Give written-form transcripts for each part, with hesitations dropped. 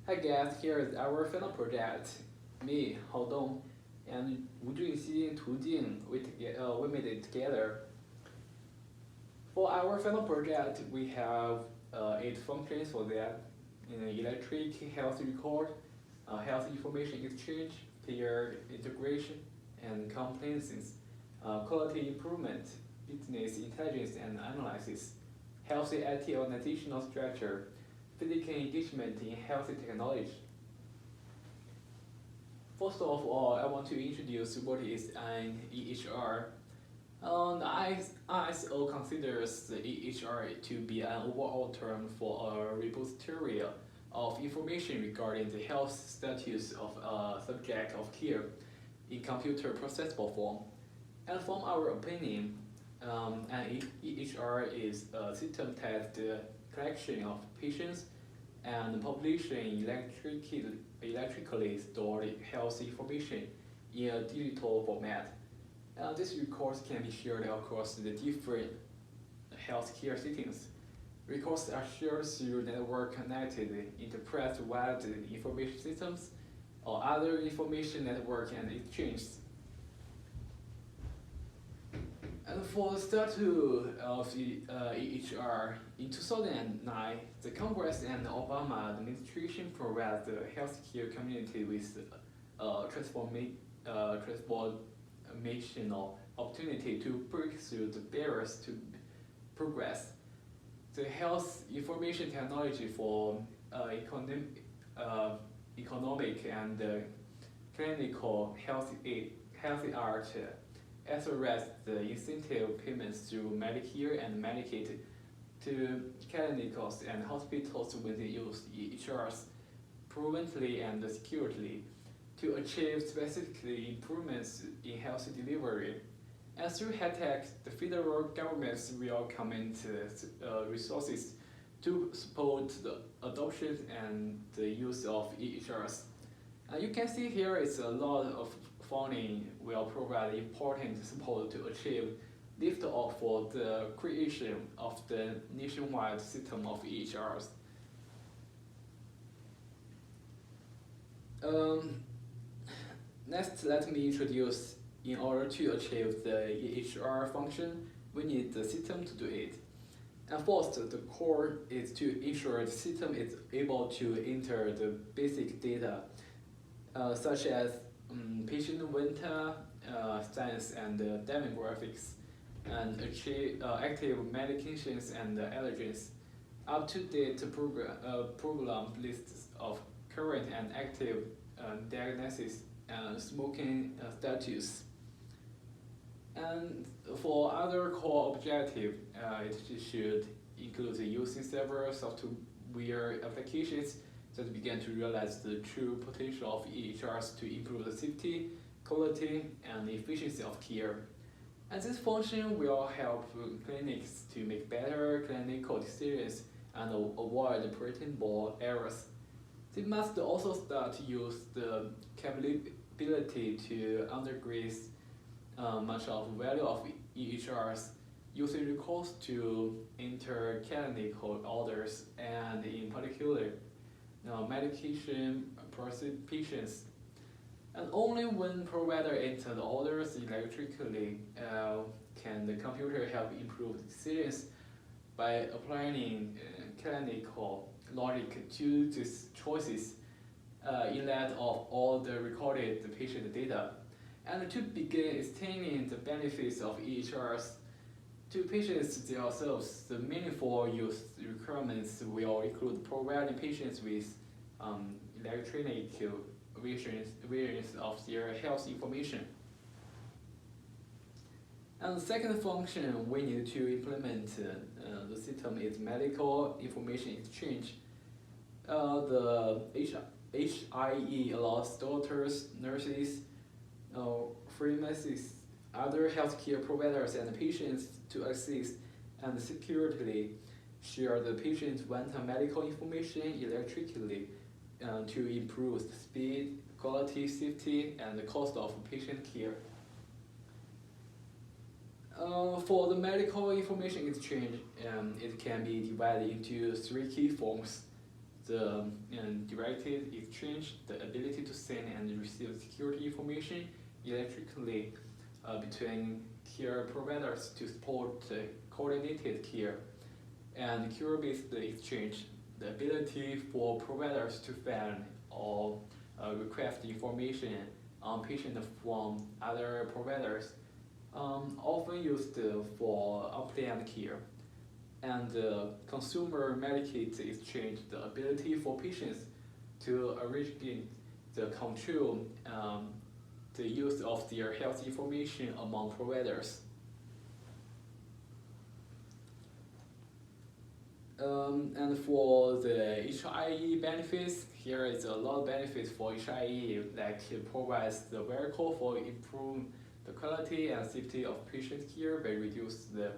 Hi guys, here is our final project. Me, Haodong, and junxi, jing. We made it together. For our final project, we have 8 functions for that. Electric, health record, health information exchange, peer integration, and compliance, quality improvement, business intelligence and analysis, healthy IT organizational structure, physical engagement in healthy technology. First of all, I want to introduce what is an EHR. The ISO considers the EHR to be an overall term for a repository of information regarding the health status of a subject of care in computer processable form. And from our opinion, an EHR is a system-tested collection of patients and population electrically stored health information in a digital format. These records can be shared across the different healthcare settings. Records are shared through network-connected enterprise-wide information systems or other information network and exchanges. And for the status of the EHR, in 2009, the Congress and the Obama administration provided the healthcare community with transformational opportunity to break through the barriers to progress. The health information technology for economic and clinical healthy art authorized the incentive payments through Medicare and Medicaid to clinics and hospitals when they use EHRs prudently and securely to achieve specifically improvements in health delivery. And through high-tech, the federal governments will commit resources to support the adoption and the use of EHRs. You can see here it's a lot of funding will provide important support to achieve liftoff for the creation of the nationwide system of EHRs. Next, let me introduce, in order to achieve the EHR function, we need the system to do it. And first, the core is to ensure the system is able to enter the basic data, such as patient data, science and demographics, and achieve active medications and allergens, up-to-date program lists of current and active diagnosis and smoking status. And for other core objective, it should include using several software applications that begin to realize the true potential of EHRs to improve the safety, quality, and efficiency of care. And this function will help clinics to make better clinical decisions and avoid preventable errors. They must also start to use the capability to integrate much of the value of EHRs, using records to enter clinical orders and in particular medication prescriptions. And only when provider enter the orders electrically can the computer help improve decisions by applying clinical logic to these choices in light of all the recorded patient data. And to begin extending the benefits of EHRs to patients themselves, the meaningful use requirements will include providing patients with electronic versions of their health information. And the second function we need to implement the system is medical information exchange. The HIE allows doctors, nurses, pharmacists, other healthcare providers, and patients to access and securely share the patient's vital medical information electrically to improve the speed, quality, safety, and the cost of patient care. For the medical information exchange, it can be divided into 3 key forms. the directed exchange, the ability to send and receive security information electrically between care providers to support coordinated care, and cure-based exchange, the ability for providers to find or request information on patients from other providers, often used for unplanned care. And consumer Medicaid exchange, the ability for patients to originate the control the use of their health information among providers. And for the HIE benefits, here is a lot of benefits for HIE, like it provides the vehicle for improve the quality and safety of patient care by reduce the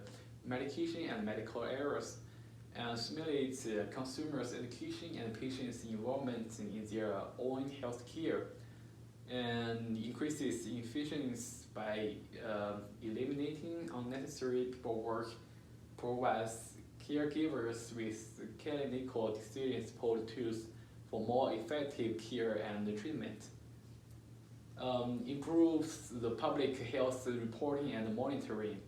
medication and medical errors, and stimulates consumers' education and patients' involvement in their own health care, and increases efficiency by eliminating unnecessary paperwork, provides caregivers with clinical decision support tools for more effective care and treatment, improves the public health reporting and monitoring,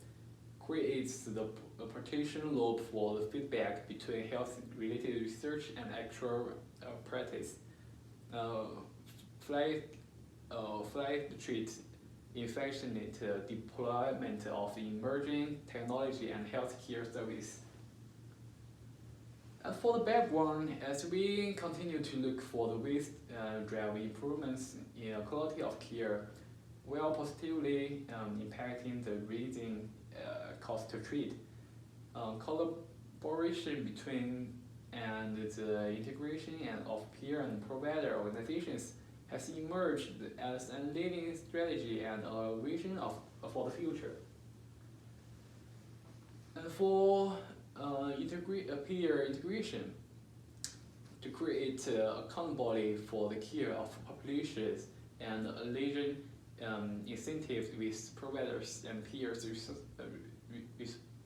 creates the protection loop for the feedback between health-related research and actual practice, treat affectionate deployment of emerging technology and healthcare service. And for the background, as we continue to look for the ways drive improvements in quality of care, while positively impacting the rising cost to treat. Collaboration between and the integration of peer and provider organizations has emerged as a leading strategy and a vision for the future. And for peer integration, to create accountability for the care of populations and align incentives with providers and peers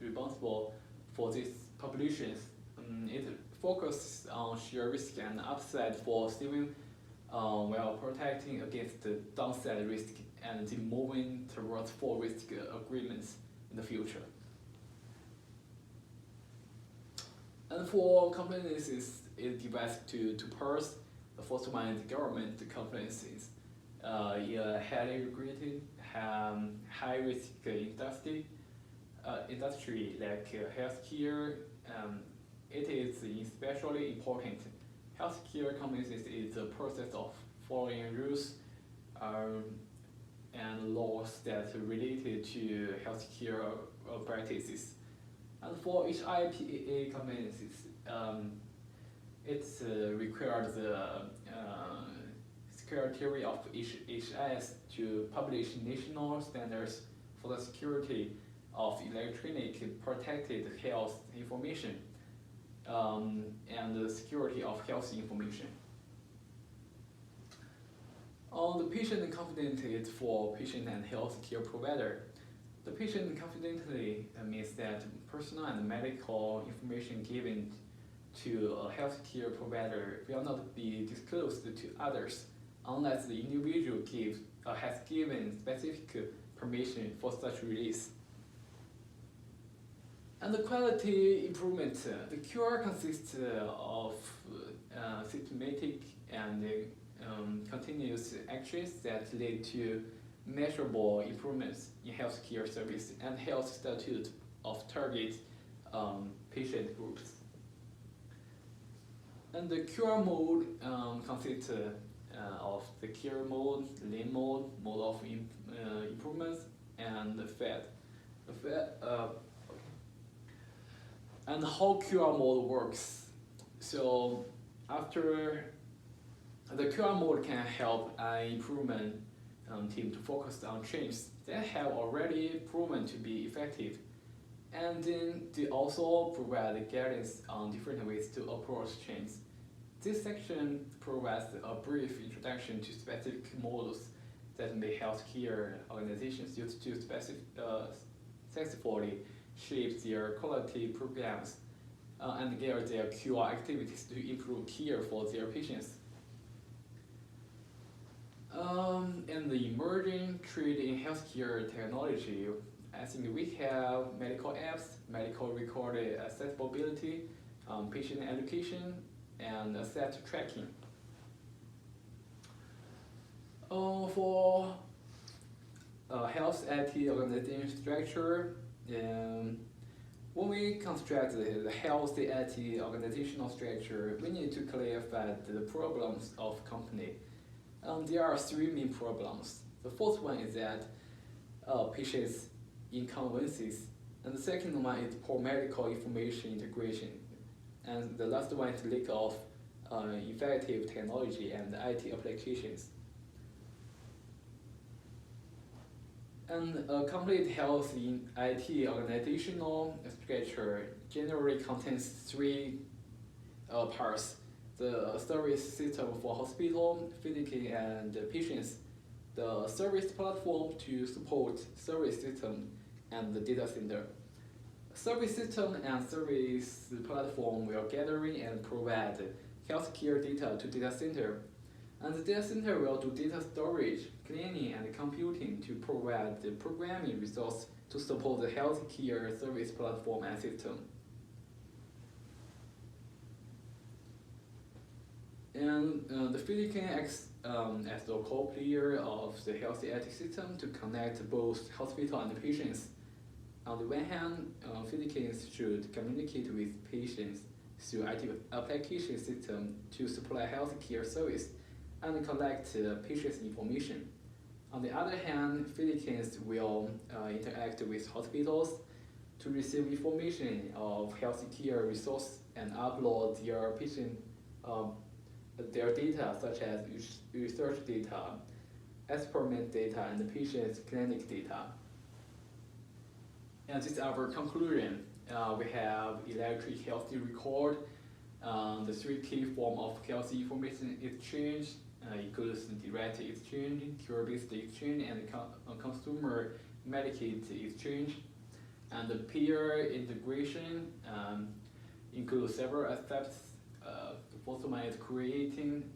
responsible for these populations. It focuses on share risk and upside for saving while protecting against the downside risk and moving towards full risk agreements in the future. And for compliances, it divides to parts. The first one is government compliances. In a highly regulated, high-risk industry like healthcare, it is especially important. Healthcare compliances is the process of following rules and laws that are related to healthcare practices. And for HIPAA compliances, it's required the Secretary of HHS to publish national standards for the security of electronic protected health information and the security of health information. The patient confident is for patient and healthcare provider. The patient confidently means that personal and medical information given to a healthcare provider will not be disclosed to others unless the individual has given specific permission for such release. And the quality improvement, the cure consists of systematic and continuous actions that lead to measurable improvements in healthcare service and health status of target patient groups. And the cure mode consists of the cure mode, lean mode, mode of improvements, and the fed. And how cure mode works. So after the cure mode can help an improvement team to focus on changes that have already proven to be effective, and then they also provide guidance on different ways to approach change. This section provides a brief introduction to specific models that may healthcare organizations use to successfully shape their quality programs and gear their QR activities to improve care for their patients. In the emerging trend in healthcare technology, I think we have medical apps, medical record accessibility, patient education, and asset tracking. For health IT organization structure, when we construct the healthy IT organizational structure, we need to clarify the problems of company. There are three main problems. The first one is that patients inconveniences, and the second one is poor medical information integration, and the last one is lack of effective technology and IT applications. And a complete healthy IT organizational structure generally contains three parts: the service system for hospital, physician, and patients, the service platform to support service system, and the data center. Service system and service platform will gathering and provide healthcare data to data center, and the data center will do data storage, cleaning, and computing to provide the programming resource to support the healthcare service platform and system. And the physician acts as the core player of the healthy IT system to connect both hospital and patients. On the one hand, physicians should communicate with patients through IT application system to supply healthcare service and collect patients' information. On the other hand, physicians will interact with hospitals to receive information of healthcare resource and upload their patient their data, such as research data, experiment data, and the patient's clinic data. And this is our conclusion. We have electric healthy record, the three key form of healthy information exchange, includes direct exchange, cure-based exchange, and consumer Medicaid exchange. And the peer integration includes several aspects. The first one is creating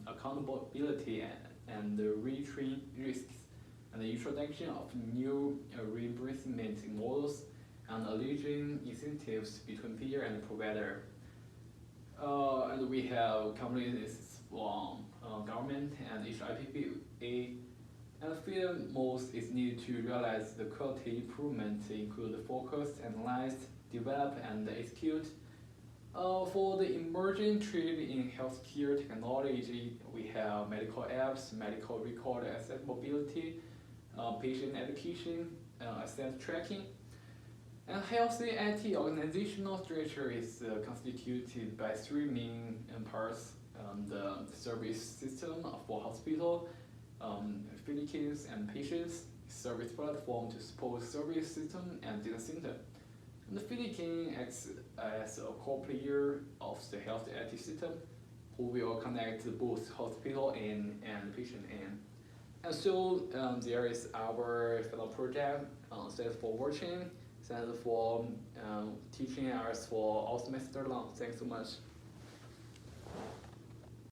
accountability and retrain risks, and the introduction of new reimbursement models and aligning incentives between peer and provider. And we have companies from government and HIPPA. And feel most is needed to realize the quality improvement include focus, analyze, develop, and execute. For the emerging trend in healthcare technology, we have medical apps, medical record accessibility, patient education, asset tracking. And healthy IT organizational structure is constituted by three main parts: the service system for hospital, physicians and patients, service platform to support service system, and data center. And the physician acts as a core player of the health IT system, who will connect both hospital and patient end. And so there is our fellow project. Thanks for watching. Thanks for teaching us for all semester long. Thanks so much.